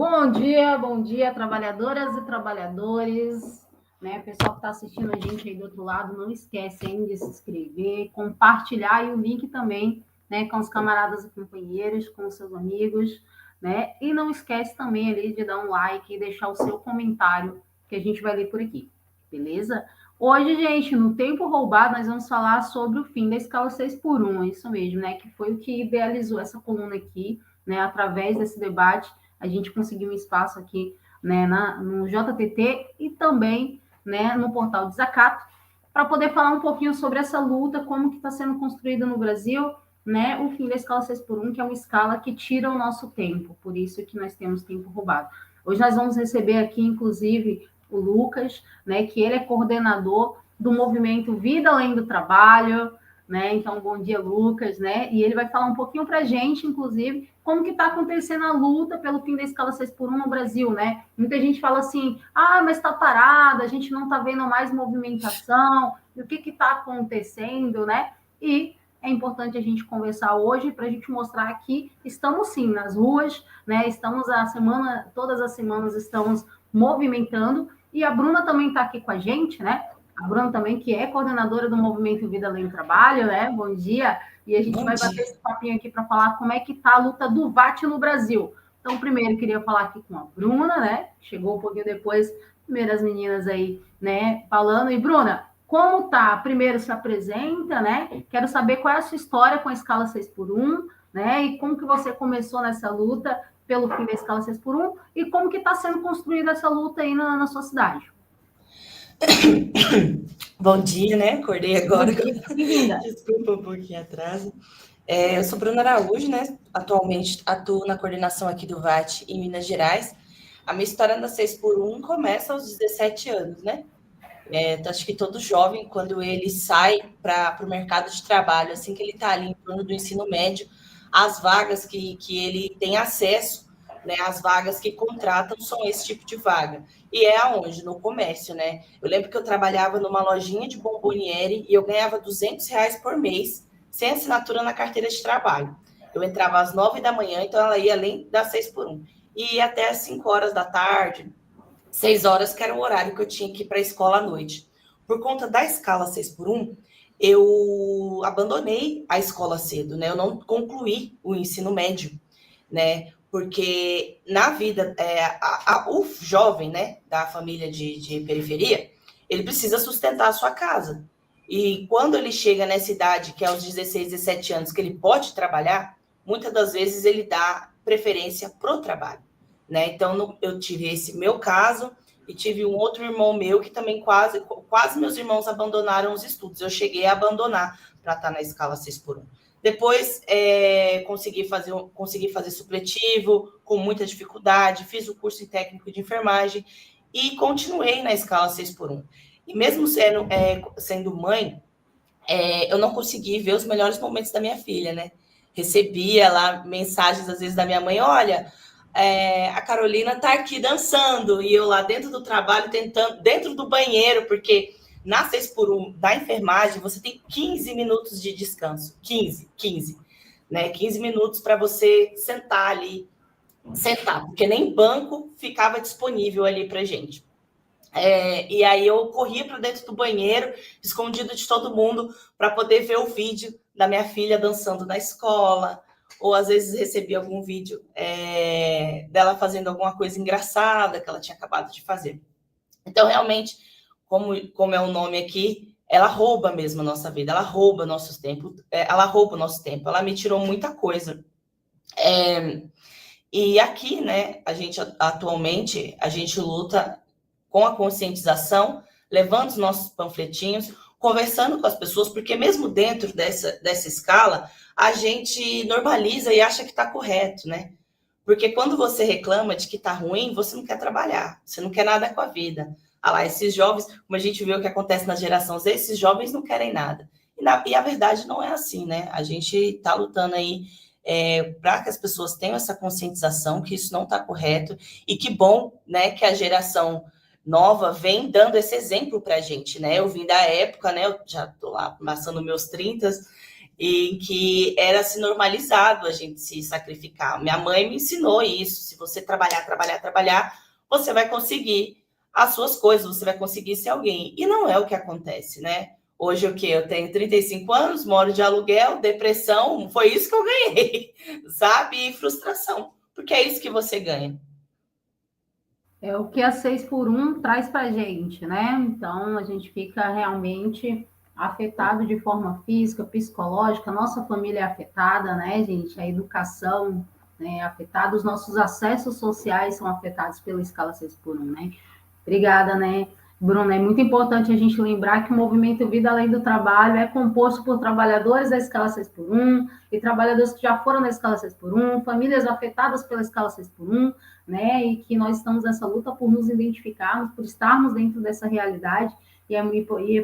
Bom dia, trabalhadoras e trabalhadores, né? Pessoal que está assistindo a gente aí do outro lado, não esquece ainda de se inscrever, compartilhar e o link também, né, com os camaradas e companheiros, com os seus amigos, né? E não esquece também ali de dar um like e deixar o seu comentário que a gente vai ler por aqui, beleza? Hoje, gente, no Tempo Roubado, nós vamos falar sobre o fim da escala 6 por 1, é isso mesmo, né? Que foi o que idealizou essa coluna aqui, né? Através desse debate, a gente conseguiu um espaço aqui, né, no JTT e também, né, no portal Desacato, para poder falar um pouquinho sobre essa luta, como que está sendo construída no Brasil, né, o fim da escala 6 por 1, que é uma escala que tira o nosso tempo, por isso que nós temos tempo roubado. Hoje nós vamos receber aqui, inclusive, o Lucas, né, que ele é coordenador do movimento Vida Além do Trabalho, né? Então, bom dia, Lucas, né? E ele vai falar um pouquinho para a gente, inclusive, como que está acontecendo a luta pelo fim da escala 6 por 1 no Brasil, né? Muita gente fala assim, mas está parada, a gente não está vendo mais movimentação, e o que está acontecendo, né? E é importante a gente conversar hoje para a gente mostrar que estamos sim nas ruas, né? Estamos todas as semanas estamos movimentando, e a Bruna também está aqui com a gente, né? A Bruna também, que é coordenadora do Movimento Vida Além do Trabalho, né? Bom dia. E a gente vai bater esse papinho aqui para falar como é que está a luta do VAT no Brasil. Então, primeiro, queria falar aqui com a Bruna, né? Chegou um pouquinho depois, primeiras meninas aí, né? Falando. E, Bruna, como tá? Primeiro, se apresenta, né? Quero saber qual é a sua história com a escala 6 por 1, né? E como que você começou nessa luta pelo fim da escala 6 por 1 e como que está sendo construída essa luta aí na sua cidade. Bom dia, né? Acordei agora. Bem-vinda. Desculpa um pouquinho atraso. Eu sou Bruna Araújo, né? Atualmente atuo na coordenação aqui do VAT em Minas Gerais. A minha história da 6 por 1 começa aos 17 anos, né? Acho que todo jovem, quando ele sai para o mercado de trabalho, assim que ele está ali em torno do ensino médio, as vagas que ele tem acesso, né, as vagas que contratam são esse tipo de vaga. E é aonde? No comércio, né? Eu lembro que eu trabalhava numa lojinha de bomboniere e eu ganhava R$ 200 por mês, sem assinatura na carteira de trabalho. Eu entrava às 9 da manhã, então ela ia além das 6 por 1. E ia até às 5 horas da tarde, 6 horas, que era o horário que eu tinha que ir para a escola à noite. Por conta da escala 6 por 1, eu abandonei a escola cedo, né? Eu não concluí o ensino médio, né? Porque na vida, o jovem, né, da família de periferia, ele precisa sustentar a sua casa. E quando ele chega nessa idade, que é aos 16, 17 anos, que ele pode trabalhar, muitas das vezes ele dá preferência pro trabalho, né? Então, eu tive esse meu caso e tive um outro irmão meu que também quase meus irmãos abandonaram os estudos. Eu cheguei a abandonar para estar na escala 6 por 1. Depois, consegui fazer supletivo com muita dificuldade, fiz o curso em técnico de enfermagem e continuei na escala 6 por 1. E mesmo sendo mãe, eu não consegui ver os melhores momentos da minha filha, né? Recebia lá mensagens, às vezes, da minha mãe, olha, a Carolina tá aqui dançando, e eu lá dentro do trabalho, tentando, dentro do banheiro, porque na 6 por 1 da enfermagem, você tem 15 minutos de descanso, 15, né? 15 minutos para você sentar ali, porque nem banco ficava disponível ali pra gente. E aí eu corria para dentro do banheiro, escondido de todo mundo, para poder ver o vídeo da minha filha dançando na escola, ou às vezes recebia algum vídeo dela fazendo alguma coisa engraçada que ela tinha acabado de fazer. Então, realmente, como é o nome aqui, ela rouba mesmo a nossa vida, ela rouba nosso tempo, ela me tirou muita coisa. E aqui, né, atualmente, a gente luta com a conscientização, levando os nossos panfletinhos, conversando com as pessoas, porque mesmo dentro dessa escala, a gente normaliza e acha que está correto, né? Porque quando você reclama de que está ruim, você não quer trabalhar, você não quer nada com a vida. Ah lá, esses jovens, como a gente vê o que acontece na geração Z, esses jovens não querem nada. E a verdade não é assim, né? A gente está lutando aí para que as pessoas tenham essa conscientização que isso não está correto, e que bom, né, que a geração nova vem dando esse exemplo para a gente, né? Eu vim da época, né? Eu já estou lá passando meus 30, em que era se normalizado a gente se sacrificar. Minha mãe me ensinou isso. Se você trabalhar, trabalhar, trabalhar, você vai conseguir as suas coisas, você vai conseguir ser alguém. E não é o que acontece, né? Hoje o que? Eu tenho 35 anos, moro de aluguel, depressão, foi isso que eu ganhei, sabe? E frustração, porque é isso que você ganha. É o que a 6x1 traz para a gente, né? Então, a gente fica realmente afetado de forma física, psicológica, nossa família é afetada, né, gente? A educação, né, é afetada, os nossos acessos sociais são afetados pela escala 6x1, né? Obrigada, né, Bruna? É muito importante a gente lembrar que o movimento Vida Além do Trabalho é composto por trabalhadores da escala 6x1 e trabalhadores que já foram na escala 6x1, famílias afetadas pela escala 6x1, né? E que nós estamos nessa luta por nos identificarmos, por estarmos dentro dessa realidade. E é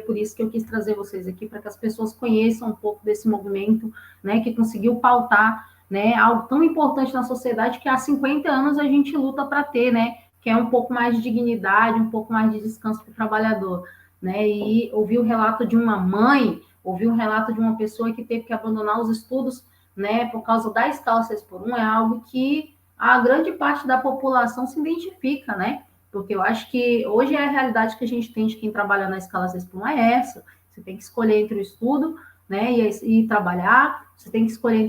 por isso que eu quis trazer vocês aqui, para que as pessoas conheçam um pouco desse movimento, né, que conseguiu pautar, né, algo tão importante na sociedade que há 50 anos a gente luta para ter, né? Que é um pouco mais de dignidade, um pouco mais de descanso para o trabalhador, né? E ouvir o relato de uma mãe, ouvir o relato de uma pessoa que teve que abandonar os estudos, né, por causa da escala 6x1, é algo que a grande parte da população se identifica, né? Porque eu acho que hoje é a realidade que a gente tem de quem trabalha na escala 6x1 é essa. Você tem que escolher entre o estudo, né, e trabalhar, você tem que escolher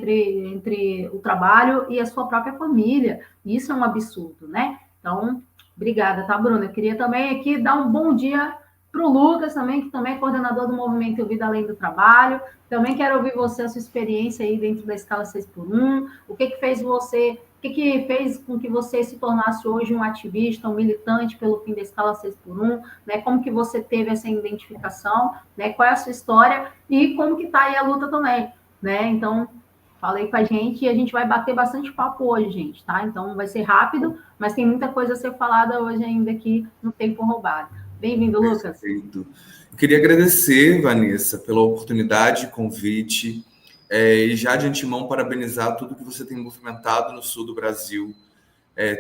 entre o trabalho e a sua própria família. E isso é um absurdo, né? Então, obrigada, tá, Bruna? Eu queria também aqui dar um bom dia para o Lucas também, que também é coordenador do Movimento Vida Além do Trabalho. Também quero ouvir você, a sua experiência aí dentro da escala 6x1. O que fez você, o que fez com que você se tornasse hoje um ativista, um militante pelo fim da escala 6x1, né? Como que você teve essa identificação, né? Qual é a sua história e como que está aí a luta também, né? Então, falei com a gente e a gente vai bater bastante papo hoje, gente, tá? Então vai ser rápido, mas tem muita coisa a ser falada hoje ainda aqui no Tempo Roubado. Bem-vindo, Lucas. Perfeito. Eu queria agradecer, Vanessa, pela oportunidade, convite, e já de antemão parabenizar tudo que você tem movimentado no sul do Brasil.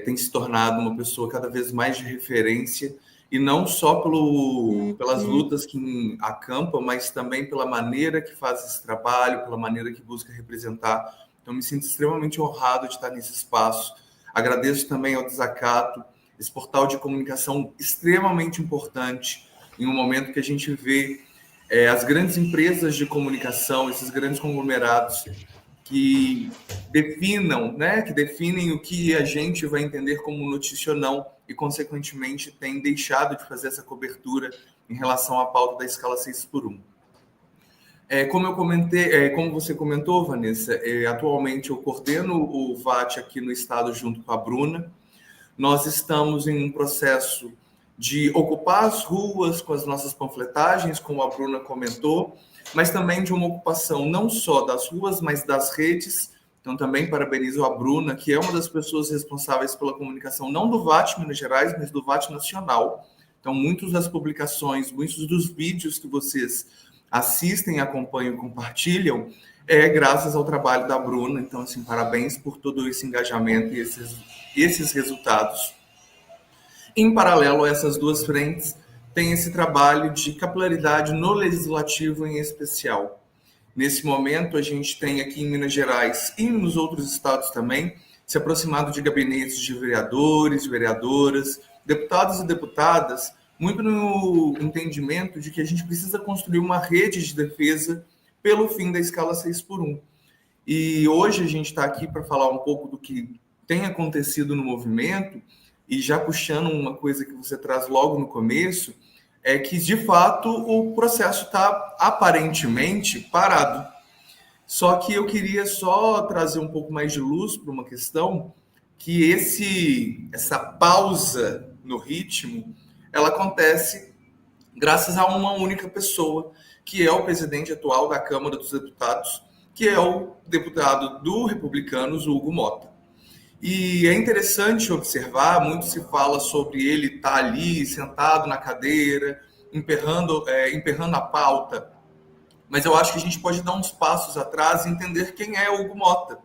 Tem se tornado uma pessoa cada vez mais de referência, e não só pelas lutas que acampa, mas também pela maneira que faz esse trabalho, pela maneira que busca representar. Então, me sinto extremamente honrado de estar nesse espaço. Agradeço também ao Desacato, esse portal de comunicação extremamente importante, em um momento que a gente vê as grandes empresas de comunicação, esses grandes conglomerados que definem o que a gente vai entender como notícia ou não, e, consequentemente, tem deixado de fazer essa cobertura em relação à pauta da escala 6x1. Como você comentou, Vanessa, atualmente eu coordeno o VAT aqui no estado junto com a Bruna. Nós estamos em um processo de ocupar as ruas com as nossas panfletagens, como a Bruna comentou, mas também de uma ocupação não só das ruas, mas das redes. Então, também parabenizo a Bruna, que é uma das pessoas responsáveis pela comunicação, não do VAT Minas Gerais, mas do VAT Nacional. Então, muitas das publicações, muitos dos vídeos que vocês assistem, acompanham, compartilham, graças ao trabalho da Bruna. Então, assim, parabéns por todo esse engajamento e esses resultados. Em paralelo a essas duas frentes, tem esse trabalho de capilaridade no legislativo em especial. Nesse momento, a gente tem aqui em Minas Gerais e nos outros estados também se aproximado de gabinetes de vereadores, vereadoras, deputados e deputadas, muito no entendimento de que a gente precisa construir uma rede de defesa pelo fim da escala 6x1. E hoje a gente está aqui para falar um pouco do que tem acontecido no movimento, e já puxando uma coisa que você traz logo no começo, é que, de fato, o processo está aparentemente parado. Só que eu queria só trazer um pouco mais de luz para uma questão, que essa pausa no ritmo, ela acontece graças a uma única pessoa, que é o presidente atual da Câmara dos Deputados, que é o deputado do Republicanos, Hugo Mota. E é interessante observar, muito se fala sobre ele estar ali, sentado na cadeira, emperrando a pauta, mas eu acho que a gente pode dar uns passos atrás e entender quem é Hugo Mota,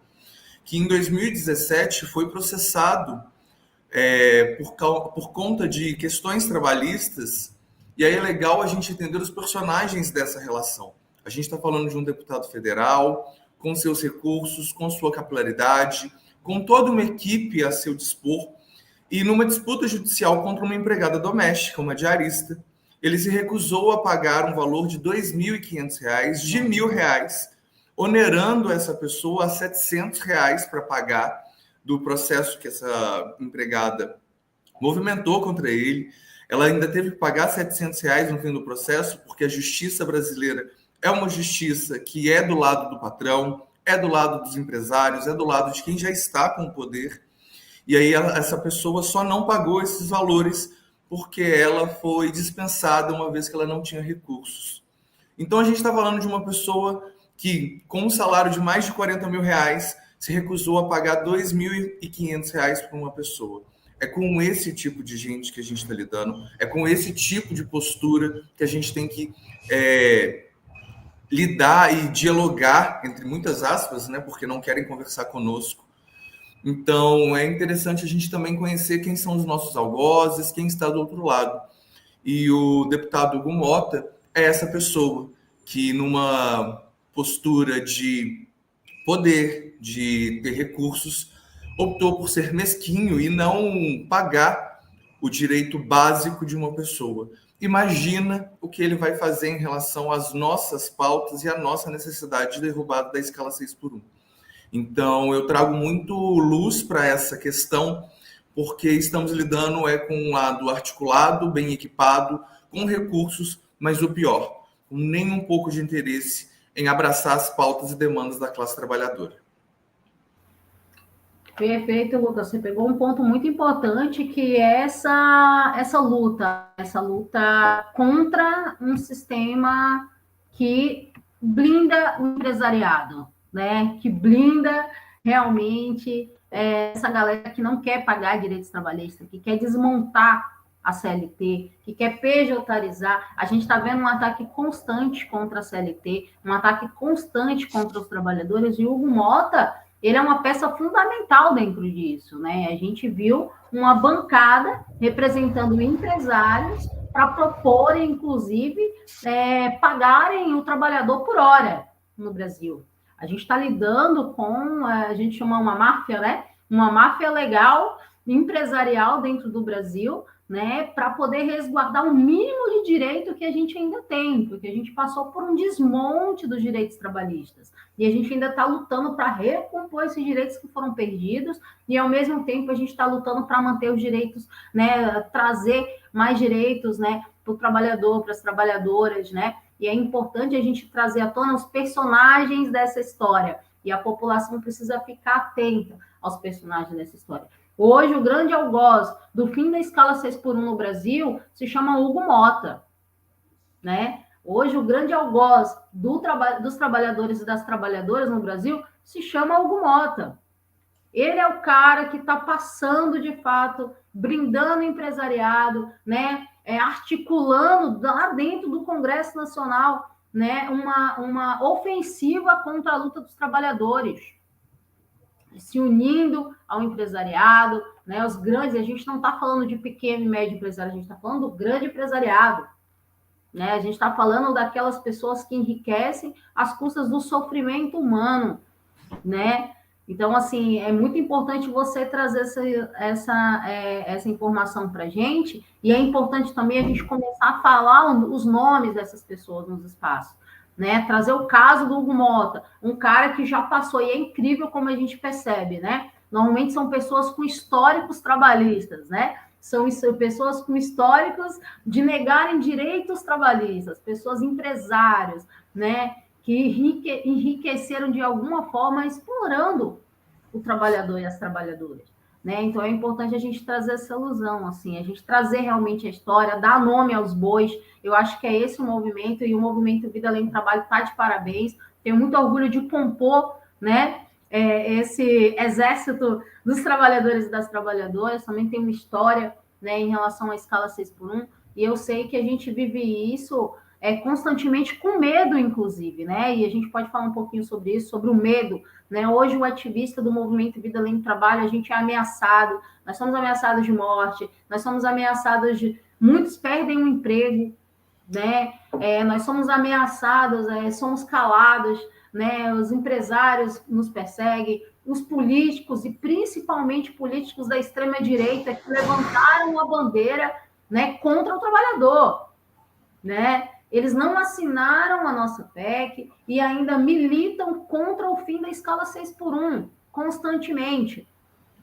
que em 2017 foi processado por conta de questões trabalhistas, e aí é legal a gente entender os personagens dessa relação. A gente está falando de um deputado federal, com seus recursos, com sua capilaridade, com toda uma equipe a seu dispor, e numa disputa judicial contra uma empregada doméstica, uma diarista, ele se recusou a pagar um valor de R$ 2.500, de R$ 1.000, onerando essa pessoa a R$ 700 para pagar do processo que essa empregada movimentou contra ele. Ela ainda teve que pagar R$ 700 no fim do processo, porque a justiça brasileira é uma justiça que é do lado do patrão, é do lado dos empresários, é do lado de quem já está com o poder. E aí essa pessoa só não pagou esses valores porque ela foi dispensada uma vez que ela não tinha recursos. Então a gente está falando de uma pessoa que, com um salário de mais de R$ 40.000, se recusou a pagar R$ 2.500 para uma pessoa. É com esse tipo de gente que a gente está lidando, é com esse tipo de postura que a gente tem que lidar e dialogar, entre muitas aspas, né, porque não querem conversar conosco. Então, é interessante a gente também conhecer quem são os nossos algozes, quem está do outro lado. E o deputado Hugo Mota é essa pessoa que, numa postura de poder, de ter recursos, optou por ser mesquinho e não pagar o direito básico de uma pessoa. Imagina o que ele vai fazer em relação às nossas pautas e à nossa necessidade de derrubada da escala 6x1. Então, eu trago muito luz para essa questão, porque estamos lidando com um lado articulado, bem equipado, com recursos, mas o pior, com nem um pouco de interesse em abraçar as pautas e demandas da classe trabalhadora. Perfeito, Lucas. Você pegou um ponto muito importante, que é essa luta contra um sistema que blinda o empresariado, né? Que blinda realmente essa galera que não quer pagar direitos trabalhistas, que quer desmontar a CLT, que quer pejotarizar. A gente está vendo um ataque constante contra a CLT, um ataque constante contra os trabalhadores, e o Hugo Mota, ele é uma peça fundamental dentro disso, né? A gente viu uma bancada representando empresários para proporem, inclusive, pagarem o trabalhador por hora no Brasil. A gente está lidando com, a gente chama uma máfia, né? Uma máfia legal, empresarial dentro do Brasil, né? Para poder resguardar o mínimo de direito que a gente ainda tem, porque a gente passou por um desmonte dos direitos trabalhistas. E a gente ainda está lutando para recompor esses direitos que foram perdidos, e ao mesmo tempo a gente está lutando para manter os direitos, né? Trazer mais direitos, né? Para o trabalhador, para as trabalhadoras, né? E é importante a gente trazer à tona os personagens dessa história. E a população precisa ficar atenta aos personagens dessa história. Hoje, o grande algoz do fim da escala 6x1 no Brasil se chama Hugo Mota, né? Hoje, o grande algoz dos trabalhadores e das trabalhadoras no Brasil se chama Hugo Mota. Ele é o cara que está passando, de fato, brindando o empresariado, né? Articulando lá dentro do Congresso Nacional, né? Uma ofensiva contra a luta dos trabalhadores, se unindo ao empresariado, né? Os grandes, a gente não está falando de pequeno e médio empresário, a gente está falando do grande empresariado, né? A gente está falando daquelas pessoas que enriquecem às custas do sofrimento humano, né? Então, assim, é muito importante você trazer essa informação para a gente, e é importante também a gente começar a falar os nomes dessas pessoas nos espaços, né? Trazer o caso do Hugo Mota, um cara que já passou, e é incrível como a gente percebe, né? Normalmente são pessoas com históricos trabalhistas, né? São pessoas com históricos de negarem direitos trabalhistas, pessoas empresários, né? Que enriqueceram de alguma forma explorando o trabalhador e as trabalhadoras, né? Então é importante a gente trazer essa ilusão, assim, a gente trazer realmente a história, dar nome aos bois. Eu acho que é esse o movimento, e o movimento Vida Além do Trabalho está de parabéns. Tenho muito orgulho de compor, né? Esse exército dos trabalhadores e das trabalhadoras. Também tem uma história, né, em relação à escala 6x1, e eu sei que a gente vive isso constantemente com medo, inclusive, né? E a gente pode falar um pouquinho sobre isso, sobre o medo, né? Hoje, o ativista do movimento Vida Além do Trabalho, a gente é ameaçado, nós somos ameaçados de morte, nós somos ameaçados de... Muitos perdem o emprego, né? Nós somos ameaçados, somos calados, né? Os empresários nos perseguem, os políticos, e principalmente políticos da extrema-direita, que levantaram a bandeira, né, contra o trabalhador, né? Eles não assinaram a nossa PEC e ainda militam contra o fim da escala 6x1, constantemente,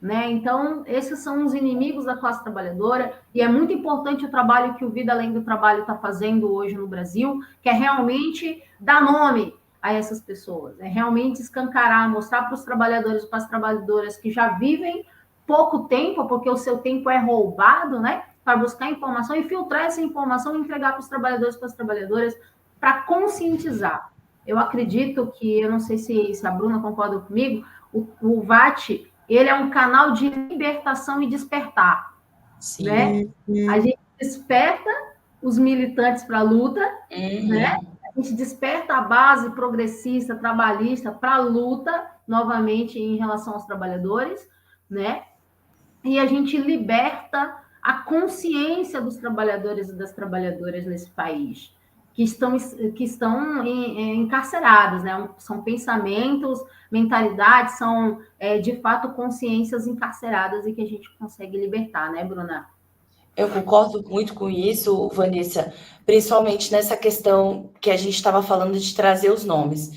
né? Então, esses são os inimigos da classe trabalhadora, e é muito importante o trabalho que o Vida Além do Trabalho está fazendo hoje no Brasil, que é realmente dar nome a essas pessoas, é realmente escancarar, mostrar para os trabalhadores e para as trabalhadoras que já vivem pouco tempo, porque o seu tempo é roubado, né? Para buscar informação e filtrar essa informação e entregar para os trabalhadores e para as trabalhadoras, para conscientizar. Eu acredito que, eu não sei se a Bruna concorda comigo, o VAT, ele é um canal de libertação e despertar. Sim. Né? A gente desperta os militantes para a luta, né? A gente desperta a base progressista, trabalhista, para a luta, novamente, em relação aos trabalhadores, né? E a gente liberta a consciência dos trabalhadores e das trabalhadoras nesse país, que estão encarcerados, né? São pensamentos, mentalidades, são, de fato, consciências encarceradas e que a gente consegue libertar, né, Bruna? Eu concordo muito com isso, Vanessa, principalmente nessa questão que a gente estava falando de trazer os nomes.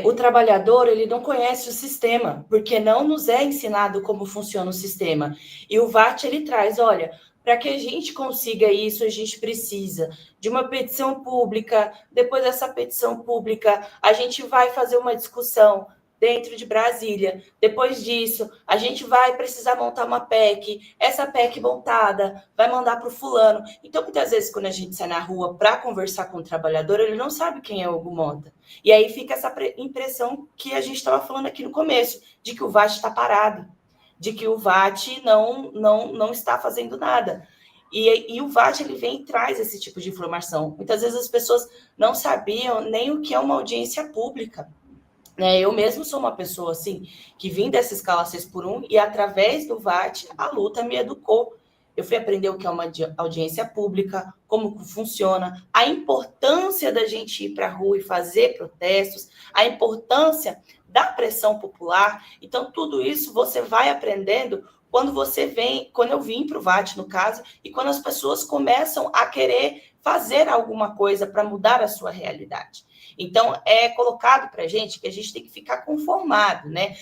O trabalhador, ele não conhece o sistema, porque não nos é ensinado como funciona o sistema. E o VAT, ele traz, olha, para que a gente consiga isso, a gente precisa de uma petição pública. Depois dessa petição pública, a gente vai fazer uma discussão dentro de Brasília. Depois disso, a gente vai precisar montar uma PEC. Essa PEC montada vai mandar para o fulano. Então, muitas vezes, quando a gente sai na rua para conversar com o trabalhador, ele não sabe quem é o Hugo Mota. E aí fica essa impressão que a gente estava falando aqui no começo, de que o VAT está parado, de que o VAT não está fazendo nada. E o VAT, ele vem e traz esse tipo de informação. Muitas vezes as pessoas não sabiam nem o que é uma audiência pública. Eu mesmo sou uma pessoa assim, que vim dessa escala 6x1 e através do VAT a luta me educou. Eu fui aprender o que é uma audiência pública, como funciona, a importância da gente ir para a rua e fazer protestos, a importância da pressão popular. Então, tudo isso você vai aprendendo quando eu vim para o VAT, no caso, e quando as pessoas começam a querer fazer alguma coisa para mudar a sua realidade. Então, é colocado para a gente que a gente tem que ficar conformado, né?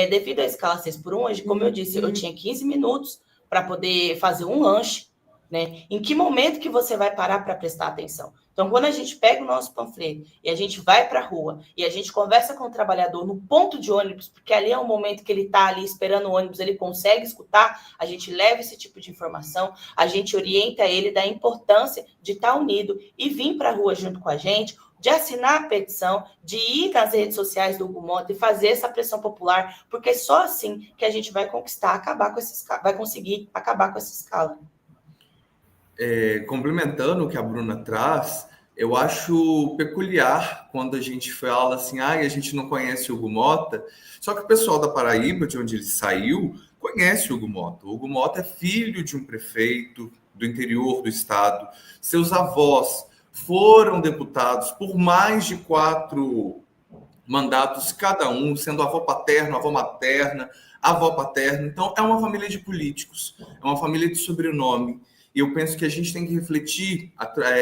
Devido à escala 6x1, como eu disse, eu tinha 15 minutos para poder fazer um lanche, né? Em que momento que você vai parar para prestar atenção? Então, quando a gente pega o nosso panfleto e a gente vai para a rua e a gente conversa com o trabalhador no ponto de ônibus, porque ali é o momento que ele está ali esperando o ônibus, ele consegue escutar, a gente leva esse tipo de informação, a gente orienta ele da importância de estar unido e vir para a rua junto com a gente, de assinar a petição, de ir nas redes sociais do Hugo Mota e fazer essa pressão popular, porque só assim que a gente vai conseguir acabar com essa escala. Complementando o que a Bruna traz, eu acho peculiar quando a gente fala assim, a gente não conhece o Hugo Mota, só que o pessoal da Paraíba, de onde ele saiu, conhece o Hugo Mota. O Hugo Mota é filho de um prefeito do interior do estado, seus avós foram deputados por mais de 4 mandatos cada um, sendo avó paterna, avó materna, avó paterna. Então, é uma família de políticos, é uma família de sobrenome. E eu penso que a gente tem que refletir,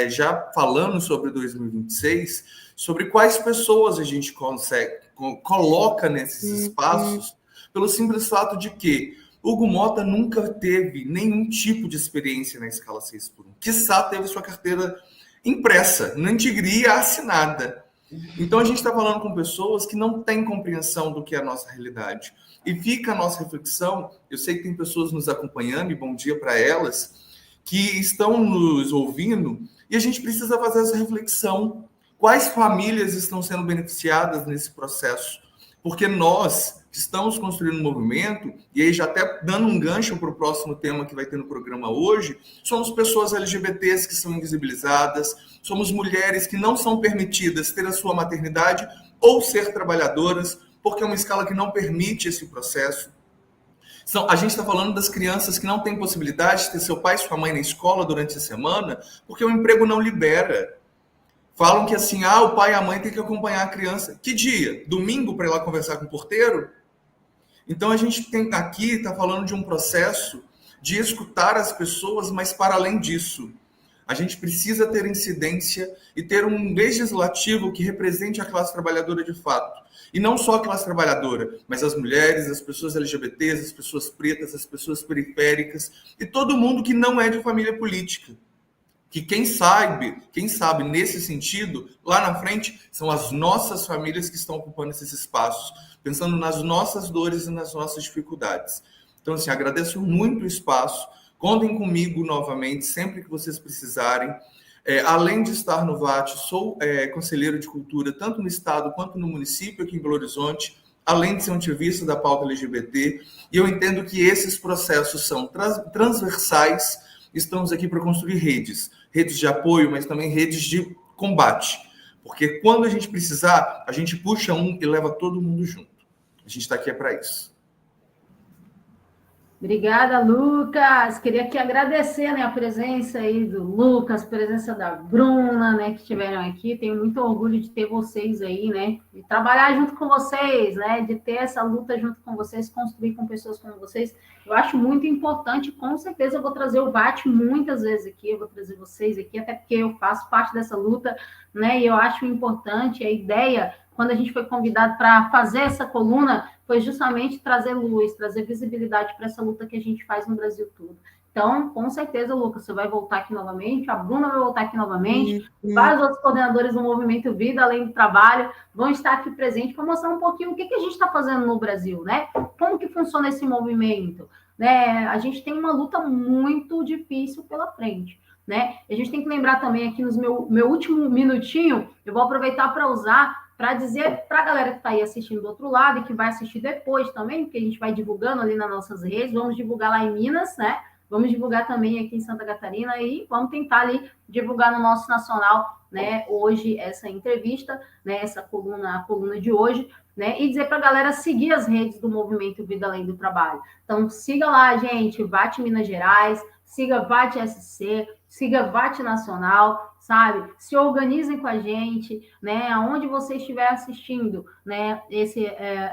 já falando sobre 2026, sobre quais pessoas a gente coloca nesses espaços, pelo simples fato de que Hugo Mota nunca teve nenhum tipo de experiência na escala 6x1. Quiçá teve sua carteira impressa, não diria assinada. Então, a gente está falando com pessoas que não têm compreensão do que é a nossa realidade. E fica a nossa reflexão, eu sei que tem pessoas nos acompanhando, e bom dia para elas, que estão nos ouvindo, e a gente precisa fazer essa reflexão. Quais famílias estão sendo beneficiadas nesse processo? Porque nós estamos construindo um movimento, e aí já até dando um gancho para o próximo tema que vai ter no programa hoje, somos pessoas LGBTs que são invisibilizadas, somos mulheres que não são permitidas ter a sua maternidade ou ser trabalhadoras, porque é uma escala que não permite esse processo. A gente está falando das crianças que não têm possibilidade de ter seu pai e sua mãe na escola durante a semana, porque o emprego não libera. Falam que assim, o pai e a mãe têm que acompanhar a criança. Que dia? Domingo para ir lá conversar com o porteiro? Então a gente tem aqui, está falando de um processo de escutar as pessoas, mas para além disso, a gente precisa ter incidência e ter um legislativo que represente a classe trabalhadora de fato. E não só a classe trabalhadora, mas as mulheres, as pessoas LGBTs, as pessoas pretas, as pessoas periféricas e todo mundo que não é de família política. Que quem sabe nesse sentido, lá na frente, são as nossas famílias que estão ocupando esses espaços, pensando nas nossas dores e nas nossas dificuldades. Então, assim, agradeço muito o espaço. Contem comigo novamente, sempre que vocês precisarem. Além de estar no VAT, sou conselheiro de cultura, tanto no estado quanto no município aqui em Belo Horizonte, além de ser um ativista da pauta LGBT. E eu entendo que esses processos são transversais. Estamos aqui para construir redes de apoio, mas também redes de combate. Porque quando a gente precisar, a gente puxa um e leva todo mundo junto. A gente está aqui para isso. Obrigada, Lucas. Queria aqui agradecer, né, a presença aí do Lucas, a presença da Bruna, né, que estiveram aqui. Tenho muito orgulho de ter vocês aí, né, de trabalhar junto com vocês, né, de ter essa luta junto com vocês, construir com pessoas como vocês. Eu acho muito importante, com certeza eu vou trazer o VAT muitas vezes aqui, eu vou trazer vocês aqui, até porque eu faço parte dessa luta, né, e eu acho importante a ideia, quando a gente foi convidado para fazer essa coluna, foi justamente trazer luz, trazer visibilidade para essa luta que a gente faz no Brasil todo. Então, com certeza, Lucas, você vai voltar aqui novamente, a Bruna vai voltar aqui novamente, vários outros coordenadores do Movimento Vida, além do trabalho, vão estar aqui presentes para mostrar um pouquinho o que a gente está fazendo no Brasil, né? Como que funciona esse movimento, né? A gente tem uma luta muito difícil pela frente, né? A gente tem que lembrar também aqui no meu último minutinho, eu vou aproveitar para usar para dizer para a galera que está aí assistindo do outro lado e que vai assistir depois também, porque a gente vai divulgando ali nas nossas redes, vamos divulgar lá em Minas, né? Vamos divulgar também aqui em Santa Catarina e vamos tentar ali divulgar no nosso nacional, né? Hoje essa entrevista, né? Essa coluna, a coluna de hoje, né? E dizer para a galera seguir as redes do Movimento Vida Além do Trabalho. Então siga lá, gente, VAT Minas Gerais, siga VAT SC, siga VAT Nacional, sabe? Se organizem com a gente, né? Aonde você estiver assistindo, né?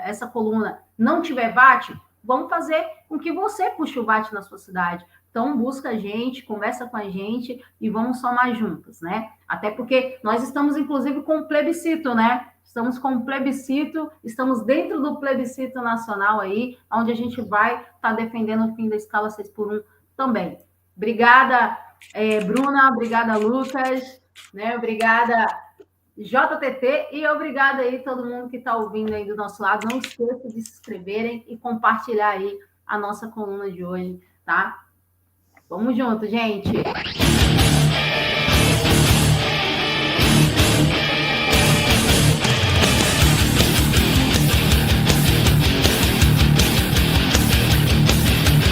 Essa coluna não tiver VAT, vamos fazer com que você puxe o VAT na sua cidade. Então, busca a gente, conversa com a gente e vamos somar juntos, né? Até porque nós estamos, inclusive, com o plebiscito, né? Estamos com o plebiscito, estamos dentro do plebiscito nacional aí, onde a gente vai estar defendendo o fim da escala 6x1 também. Obrigada, Bruna, obrigada, Lucas, né? Obrigada, JTT, e obrigada aí todo mundo que está ouvindo aí do nosso lado. Não esqueça de se inscreverem e compartilhar aí a nossa coluna de hoje, tá? Vamos junto, gente!